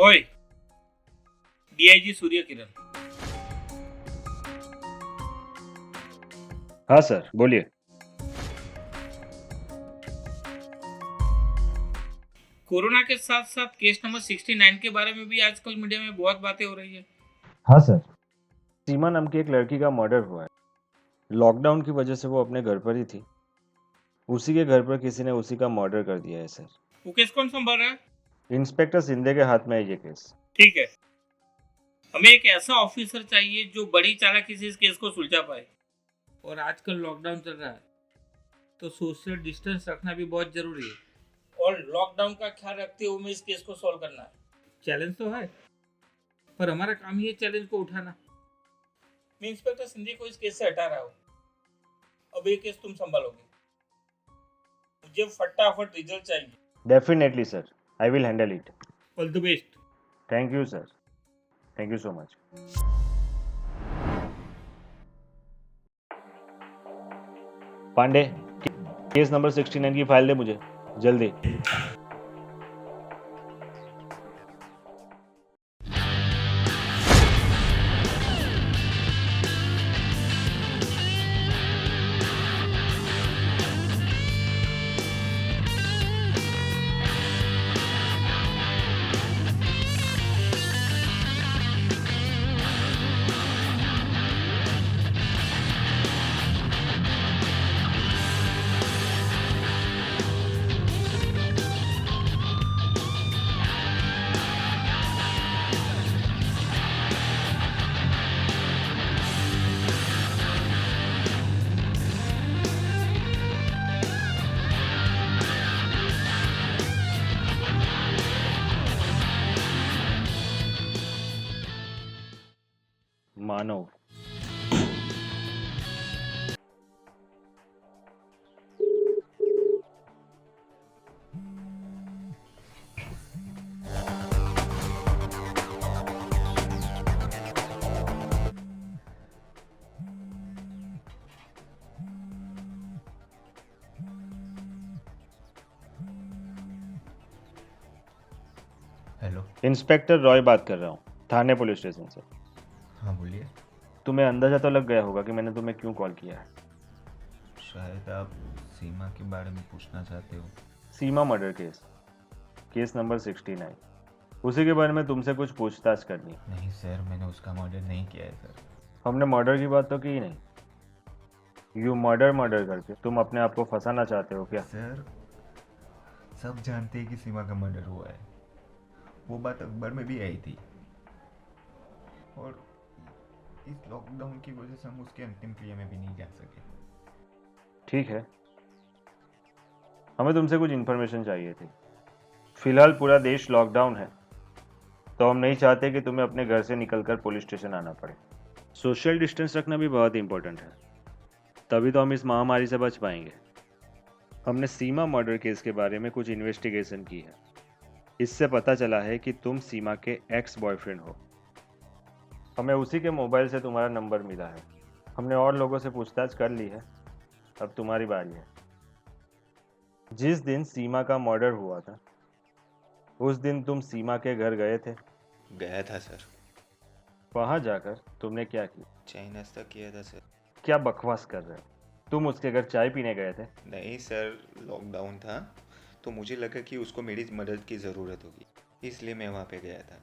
Roy, DIG Surya Kiran. हाँ sir, बोलिए। Corona के साथ साथ केस नंबर 69 के बारे में भी आजकल मीडिया में बहुत बातें हो रही है। हाँ सर, सीमा नाम की एक लड़की का मर्डर हुआ है। लॉकडाउन की वजह से वो अपने घर पर ही थी। उसी के घर पर किसी ने उसी का मर्डर कर दिया है सर। वो केस कौन संभाल रहा है? इंस्पेक्टर सिंधे के हाथ में है ये केस। ठीक है, हमें एक ऐसा ऑफिसर चाहिए जो बड़ी चालाकी से इस केस को सुलझा पाए। और आजकल लॉकडाउन चल रहा है तो सोशल डिस्टेंस रखना भी बहुत जरूरी है और लॉकडाउन का ख्याल रखते हुए हमें इस केस को सॉल्व करना है। चैलेंज तो है, पर हमारा काम ही है चैलेंज को उठाना। मैं इंस्पेक्टर सिंधी को इस केस से हटा रहा हूँ। अब ये केस तुम संभालोगे। मुझे फटाफट रिजल्ट चाहिए। Definitely sir, I will handle it. All the best. Thank you sir, thank you so much. Pandey, case number 69 की फाइल दे मुझे जल्दी। मानव, हेलो। इंस्पेक्टर रॉय बात कर रहा हूँ, थाने पुलिस स्टेशन से। हाँ बोलिए। तुम्हें अंदाजा तो लग गया होगा कि मैंने तुम्हें क्यों कॉल किया है। शायद आप सीमा के बारे में पूछना चाहते हो। सीमा मर्डर केस, केस नंबर 69, उसी के बारे में तुमसे कुछ पूछताछ करनी। नहीं सर, मैंने उसका मर्डर नहीं किया है सर। हमने मर्डर की बात तो की ही नहीं। यू मर्डर करके तुम अपने आप को फंसाना चाहते हो क्या? सर, सब जानते हैं कि सीमा का मर्डर हुआ है। वो बात अखबार में भी आई थी। और इस लॉकडाउन की वजह से हम उसके अंतिम क्रिया में भी नहीं जा सके। ठीक है, हमें तुमसे कुछ इन्फॉर्मेशन चाहिए थी। फिलहाल पूरा देश लॉकडाउन है, तो हम नहीं चाहते कि तुम्हें अपने घर से निकलकर पुलिस स्टेशन आना पड़े। सोशल डिस्टेंस रखना भी बहुत इंपॉर्टेंट है, तभी तो हम इस महामारी से बच पाएंगे। हमने सीमा मर्डर केस के बारे में कुछ इन्वेस्टिगेशन की है। इससे पता चला है कि तुम सीमा के एक्स बॉयफ्रेंड हो। हमें उसी के मोबाइल से तुम्हारा नंबर मिला है। हमने और लोगों से पूछताछ कर ली है, अब तुम्हारी बारी है। जिस दिन सीमा का मर्डर हुआ था, उस दिन तुम सीमा के घर गए थे। गया था सर। वहां जाकर तुमने क्या किया? चाय नाश्ता किया था सर। क्या बकवास कर रहे हो? तुम उसके घर चाय पीने गए थे? नहीं सर, लॉकडाउन था तो मुझे लगा कि उसको मेरी मदद की ज़रूरत होगी, इसलिए मैं वहाँ पे गया था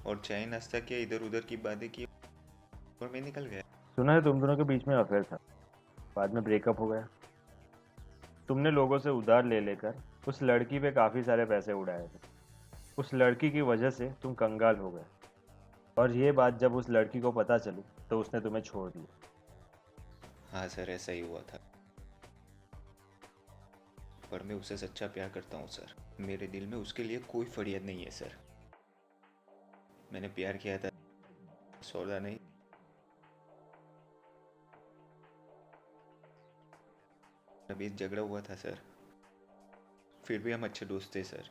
और चाय नाश्ता किया, इधर उधर की बातें की और मैं निकल गया। सुना है तुम दोनों के बीच में अफेयर था, बाद में ब्रेकअप हो गया। तुमने लोगों से उधार ले लेकर उस लड़की पे काफ़ी सारे पैसे उड़ाए थे। उस लड़की की वजह से तुम कंगाल हो गए, और ये बात जब उस लड़की को पता चली तो उसने तुम्हें छोड़ दिया। हाँ सर, ऐसा ही हुआ था, पर मैं उसे सच्चा प्यार करता हूँ सर। मेरे दिल में उसके लिए कोई फरियाद नहीं है सर। मैंने प्यार किया था, सौदा नहीं। बीच झगड़ा हुआ था सर, फिर भी हम अच्छे दोस्त थे सर।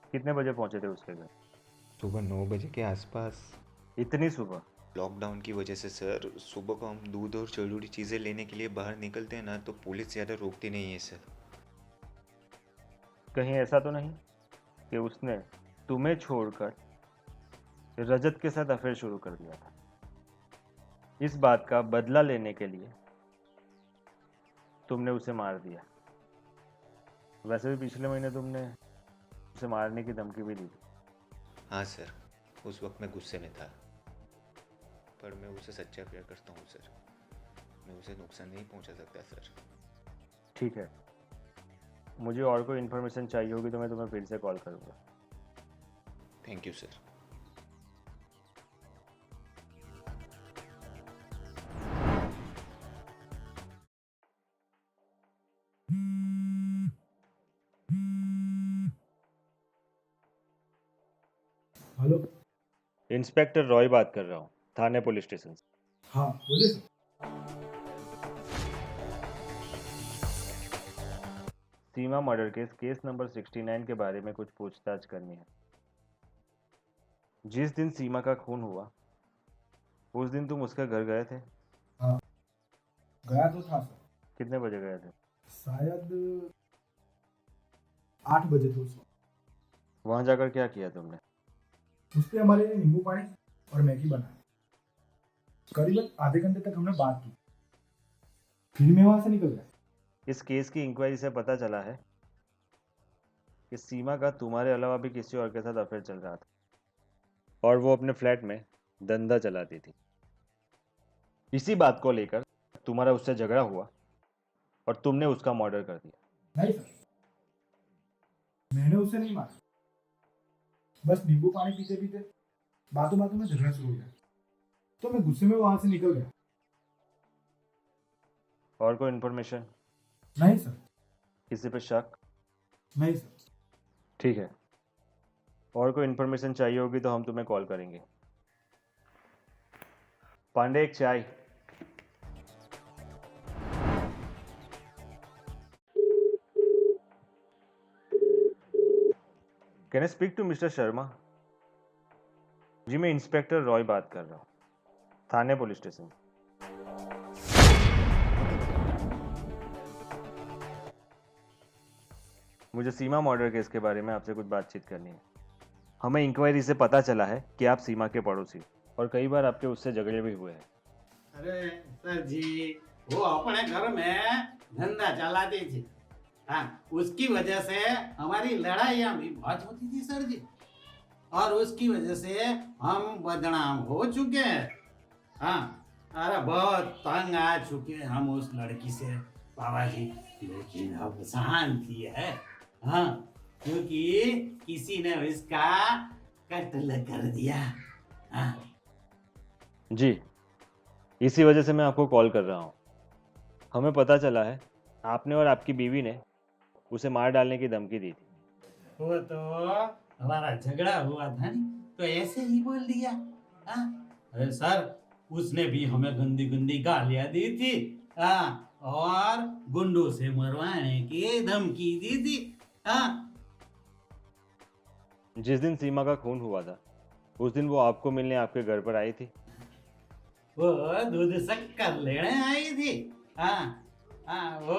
कितने बजे पहुंचे थे उसके घर? सुबह 9 बजे के आसपास। इतनी सुबह? लॉकडाउन की वजह से सर, सुबह को हम दूध और जरूरी चीज़ें लेने के लिए बाहर निकलते हैं ना, तो पुलिस ज़्यादा रोकती नहीं है सर। कहीं ऐसा तो नहीं कि उसने तुम्हें छोड़कर रजत के साथ अफेयर शुरू कर दिया था। इस बात का बदला लेने के लिए तुमने उसे मार दिया। वैसे भी पिछले महीने तुमने उसे मारने की धमकी भी दी थी। हाँ सर, उस वक्त मैं गुस्से में था, पर मैं उसे सच्चा प्यार करता हूँ सर। मैं उसे नुकसान नहीं पहुँचा सकता सर। ठीक है, मुझे और कोई इन्फॉर्मेशन चाहिए होगी तो मैं तुम्हें फिर से कॉल करूँगा। Thank you sir. Hello. Inspector Roy बात कर रहा हूँ, थाने पुलिस स्टेशन से। हाँ बोलिए सर। सीमा मर्डर केस नंबर 69 के बारे में कुछ पूछताछ करनी है। जिस दिन सीमा का खून हुआ उस दिन तुम उसके घर गए थे? हाँ गया तो था सर, कितने बजे गए थे? शायद 8 बजे थे उस वक्त। वहां जाकर क्या किया तुमने? उस पे हमारे लिए नींबू पानी और मैगी बनाया। करीबन आधे घंटे तक हमने बात की, फिर मैं वहां से निकल गया। इस केस की इंक्वायरी से पता चला है कि सीमा का तुम्हारे अलावा भी किसी और के साथ अफेयर चल रहा था और वो अपने फ्लैट में धंधा चलाती थी। इसी बात को लेकर तुम्हारा उससे झगड़ा हुआ और तुमने उसका मर्डर कर दिया। नहीं सर, मैंने उसे नहीं मारा, बस नींबू पानी पीते पीते बातों बातों में झगड़ा शुरू हो गया, तो मैं गुस्से में वहां से निकल गया। और कोई इन्फॉर्मेशन? नहीं सर। किसी पे शक? नहीं सर। ठीक है, और कोई इन्फॉर्मेशन चाहिए होगी तो हम तुम्हें कॉल करेंगे। पांडे, एक चाय। Can I speak to Mr Sharma? जी, मैं इंस्पेक्टर रॉय बात कर रहा हूँ, थाने पुलिस स्टेशन। मुझे सीमा मर्डर केस के बारे में आपसे कुछ बातचीत करनी है। हमें इंक्वायरी से पता चला है कि आप सीमा के पड़ोसी और कई बार आपके उससे झगड़े भी हुए हैं। अरे सर जी, वो अपने घर में धंधा चलाती थी। हाँ, उसकी वजह से हमारी लड़ाइयाँ भी बहुत होती थी सर जी, और उसकी वजह से हम बदनाम हो चुके हैं। हाँ, अरे बहुत तंग आ चुके हैं हम उस लड़की से बाबा जी। लेकिन अब शांति है। हाँ, क्योंकि किसी ने इसका कत्ल कर दिया। हाँ जी, इसी वजह से मैं आपको कॉल कर रहा हूँ। हमें पता चला है आपने और आपकी बीवी ने उसे मार डालने की धमकी दी थी। वो तो हमारा झगड़ा हुआ था नहीं, तो ऐसे ही बोल दिया। हाँ, अरे सर, उसने भी हमें गंदी गंदी गालियां दी थी। हाँ, और गुंडों से मरवाने की धमकी दी थी। हाँ, जिस दिन सीमा का खून हुआ था उस दिन वो आपको मिलने आपके घर पर आई थी। वो दूध शक्कर लेने आई थी। हाँ हाँ, वो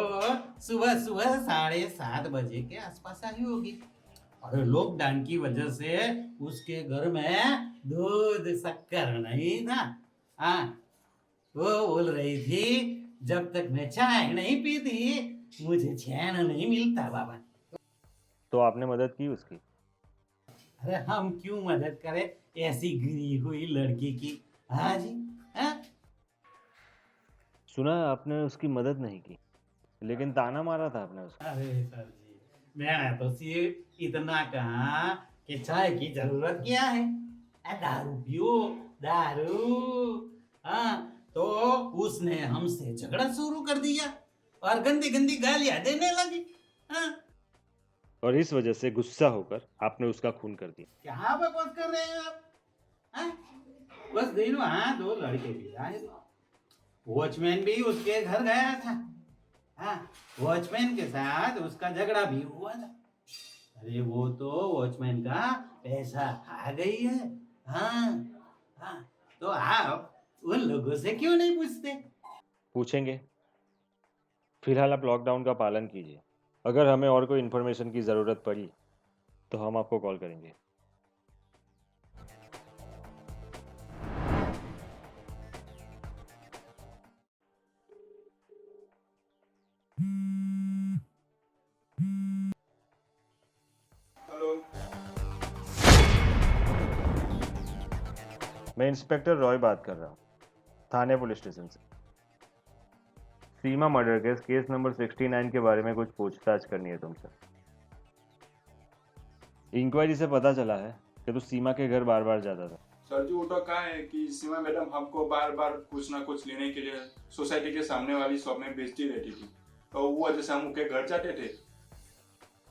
सुबह सुबह 7:30 बजे के आसपास आई होगी। और लॉकडाउन की वजह से उसके घर में दूध शक्कर नहीं था। हाँ, वो बोल रही थी जब तक मैं चाय नहीं पीती मुझे चैन नहीं मिलता बाबा। तो आपने मदद की उसकी? अरे हम क्यों मदद करें ऐसी गिरी हुई लड़की की। हाँ जी। हाँ, सुना है आपने उसकी मदद नहीं की, लेकिन ताना मारा था आपने उसको। अरे सर जी, मैंने तो सिर्फ इतना कहा कि चाय की जरूरत क्या है, दारू पियो दारू। हाँ, तो उसने हमसे झगड़ा शुरू कर दिया और गंदी गंदी गालियां देने लगी। हाँ, और इस वजह से गुस्सा होकर आपने उसका खून कर दिया। क्या बकवास कर रहे हैं आप? हाँ? बस दिन वहां 2 लड़के भी आए थे। वॉचमैन भी उसके घर गया था। हाँ, वॉचमैन के साथ उसका झगड़ा भी हुआ था। अरे वो तो वॉचमैन का पैसा खा गई है। हाँ हाँ, तो आप उन लोगों से क्यों नहीं पूछते? पूछेंगे। फिलहाल आप लॉकडाउन का पालन कीजिए। अगर हमें और कोई इन्फॉर्मेशन की ज़रूरत पड़ी तो हम आपको कॉल करेंगे। हेलो। मैं इंस्पेक्टर रॉय बात कर रहा हूँ, थाने पुलिस स्टेशन से। सीमा मर्डर केस केस नंबर 69 के बारे में कुछ पूछताछ करनी है तुमसे। इंक्वायरी से पता चला है कि तू सीमा के घर बार बार जाता था। सर जी, वो तो कहा है कि सीमा मैडम हमको बार बार कुछ ना कुछ लेने के लिए सोसाइटी के सामने वाली शॉप में बेचती रहती थी, तो वो वजह से हम उनके घर जाते थे।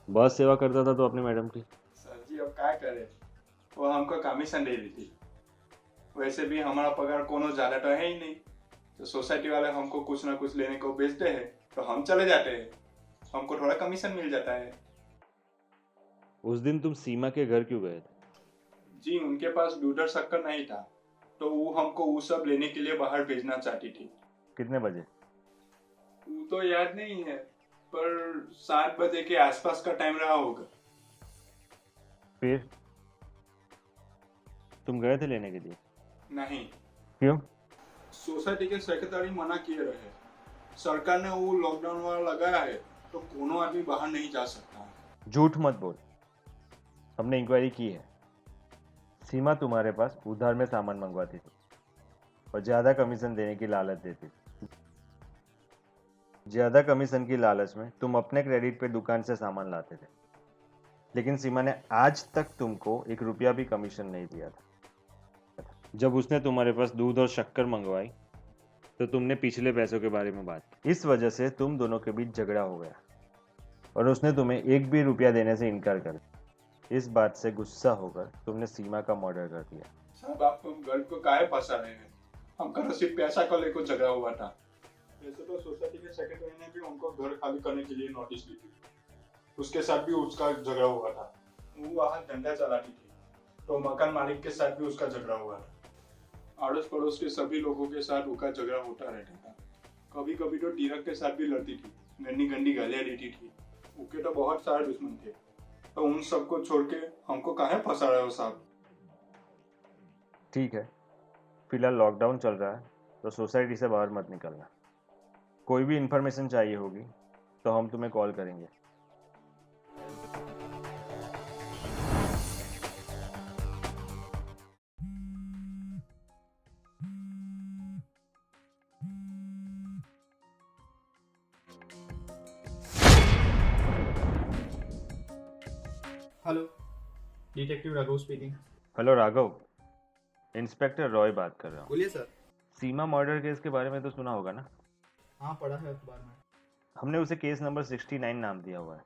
बहुत सेवा करता था तो अपनी मैडम की। सर जी, अब क्या करे, वो हमको कमीशन दे रही थी। वैसे भी हमारा पगार कोनो ज्यादा तो है ही नहीं, तो सोसाइटी वाले हमको कुछ ना कुछ लेने को बेचते हैं तो हम चले जाते हैं, हमको थोड़ा कमीशन मिल जाता है। उस दिन तुम सीमा के घर क्यों गए थे? जी, उनके पास दूध और शक्कर नहीं था, तो वो हमको वो सब लेने के लिए बाहर भेजना चाहती थी। कितने बजे? वो तो याद नहीं है, पर 7 बजे के आसपास का टाइम रहा होगा। फिर तुम गए थे लेने के लिए? नहीं, क्यों? सोसाइटी के सेक्रेटरी मना किए रहे। सरकार ने वो लॉकडाउन वाला लगाया है, तो कोनो आदमी बाहर नहीं जा सकता। झूठ मत बोल, हमने इंक्वायरी की है। सीमा तुम्हारे पास उधार में सामान मंगवाती थी और ज्यादा कमीशन देने की लालच देती थी। ज्यादा कमीशन की लालच में तुम अपने क्रेडिट पे दुकान से सामान लाते थे, लेकिन सीमा ने आज तक तुमको 1 रुपया भी कमीशन नहीं दिया था। जब उसने तुम्हारे पास दूध और शक्कर मंगवाई तो तुमने पिछले पैसों के बारे में बात की। इस वजह से तुम दोनों के बीच झगड़ा हो गया और उसने तुम्हें 1 भी रुपया देने से इनकार कर दिया। इस बात से गुस्सा होकर तुमने सीमा का मर्डर कर दिया। साहब, आप घर को काहे फंसा रहे हैं? हमका तो सिर्फ पैसा को लेकर झगड़ा हुआ था। वैसे तो सोसाइटी के सेक्रेटरी ने भी उनको घर खाली करने के लिए नोटिस दी थी, उसके साथ भी उसका झगड़ा हुआ था। वो वहाँ धंधा चलाती थी, तो मकान मालिक के साथ भी उसका झगड़ा हुआ था। अड़ोस पड़ोस के सभी लोगों के साथ उसका झगड़ा होता रहता था। कभी कभी तो टीरक के साथ भी लड़ती थी, गंदी गंदी गालियाँ देती थी। उसके तो बहुत सारे दुश्मन थे, तो उन सबको छोड़ के हमको काहे फंसा रहे हो साहब? ठीक है, फिलहाल लॉकडाउन चल रहा है तो सोसाइटी से बाहर मत निकलना। कोई भी इंफॉर्मेशन चाहिए होगी तो हम तुम्हें कॉल करेंगे। Hello, detective Raghav speaking. Hello Raghav, inspector Roy बात कर रहा हूँ। बोलिए सर। सीमा मर्डर केस के बारे में तो सुना होगा ना? हाँ, पढ़ा है अखबार में। हमने उसे केस नंबर 69 नाम दिया हुआ है।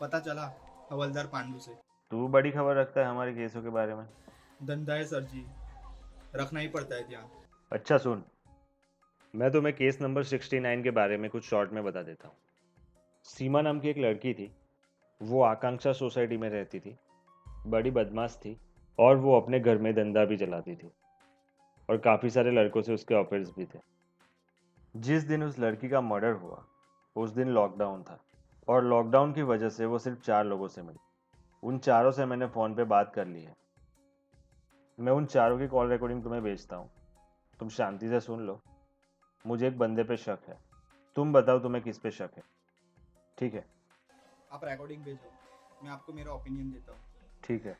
पता चला हवलदार पांडु से। तू बड़ी खबर रखता है हमारे केसों के बारे में। धंधा है सर जी, रखना ही पड़ता है ध्यान। अच्छा सुन, मैं तुम्हें केस नंबर 69 के बारे में कुछ शॉर्ट में बता देता हूँ। सीमा नाम की एक लड़की थी, वो आकांक्षा सोसाइटी में रहती थी, बड़ी बदमाश थी और वो अपने घर में धंधा भी चलाती थी और काफ़ी सारे लड़कों से उसके अफेयर्स भी थे। जिस दिन उस लड़की का मर्डर हुआ उस दिन लॉकडाउन था और लॉकडाउन की वजह से वो सिर्फ 4 लोगों से मिली। उन चारों से मैंने फ़ोन पे बात कर ली है। मैं उन चारों की कॉल रिकॉर्डिंग तुम्हें भेजता हूँ, तुम शांति से सुन लो। मुझे एक बंदे पे शक है, तुम बताओ तुम्हें किस पे शक है। ठीक है? आप रिकॉर्डिंग भेजो, मैं आपको मेरा ओपिनियन देता हूँ। ठीक है।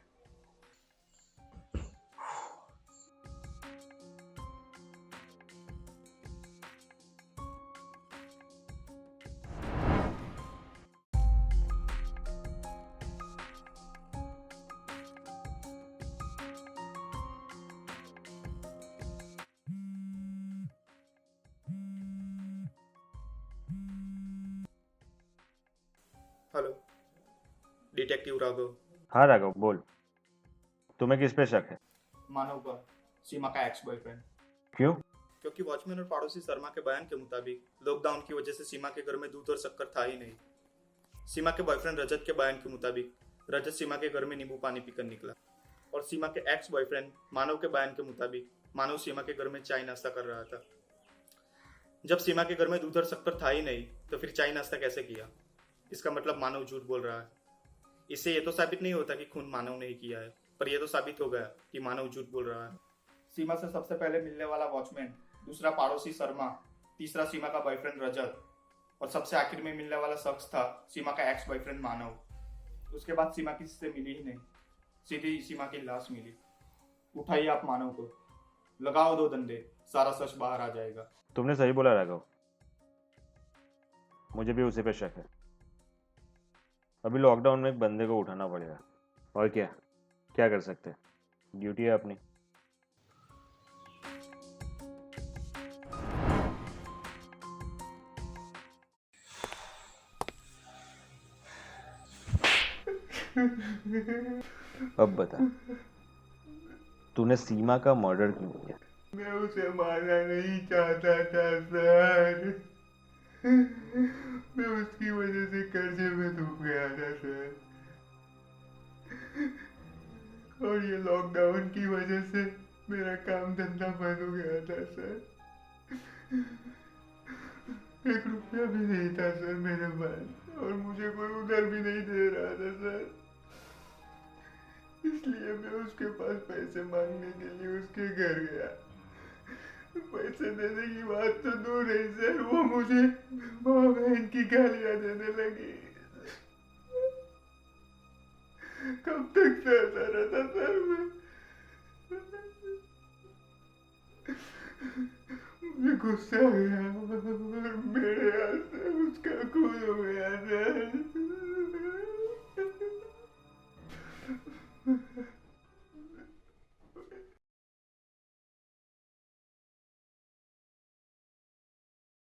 Hello, detective Raghav. हाँ राघव बोल, तुम्हें किस पे शक है? मानव पर, सीमा का एक्स बॉयफ्रेंड। क्यों? क्योंकि वॉचमैन और पड़ोसी शर्मा के बयान के मुताबिक लॉकडाउन की वजह से सीमा के घर में दूध और शक्कर था ही नहीं। सीमा के बॉयफ्रेंड रजत के बयान के मुताबिक रजत सीमा के घर में नींबू पानी पीकर निकला और सीमा के एक्स बॉयफ्रेंड मानव के बयान के मुताबिक मानव सीमा के घर में चाय नाश्ता कर रहा था। जब सीमा के घर में दूध और शक्कर था ही नहीं तो फिर चाय नाश्ता कैसे किया? इसका मतलब मानव झूठ बोल रहा है। इससे ये तो साबित नहीं होता कि खून मानव ने ही किया है, पर यह तो साबित हो गया कि मानव झूठ बोल रहा है। सीमा से सबसे पहले मिलने वाला वॉचमैन, दूसरा पड़ोसी शर्मा, तीसरा सीमा का बॉयफ्रेंड रजत और सबसे आखिर में मिलने वाला शख्स था सीमा का एक्स बॉयफ्रेंड मानव। उसके बाद सीमा किसी से मिली ही नहीं, सीधी सीमा की लाश मिली। उठाइए आप मानव को, लगाओ 2 डंडे, सारा सच बाहर आ जाएगा। तुमने सही बोला राघव, मुझे भी उसी पे शक है। अभी लॉकडाउन में एक बंदे को उठाना पड़ेगा, और क्या क्या कर सकते हैं, ड्यूटी है अपनी। अब बता, तूने सीमा का मर्डर क्यों किया? मैं उसे मारना नहीं चाहता था सर। मैं उसकी वजह से कर्जे में डूब गया था सर, और ये लॉकडाउन की वजह से मेरा काम धंधा बंद हो गया था सर। 1 रुपया भी नहीं था सर मेरे पास, और मुझे कोई उधर भी नहीं दे रहा था सर। इसलिए मैं उसके पास पैसे मांगने के लिए उसके घर गया। पैसे देने की बात तो दूर है सर, वो मुझे माँ बहन की गालियां देने लगी। कब तक सहता रहता सर मैं? मुझे गुस्सा आ गया और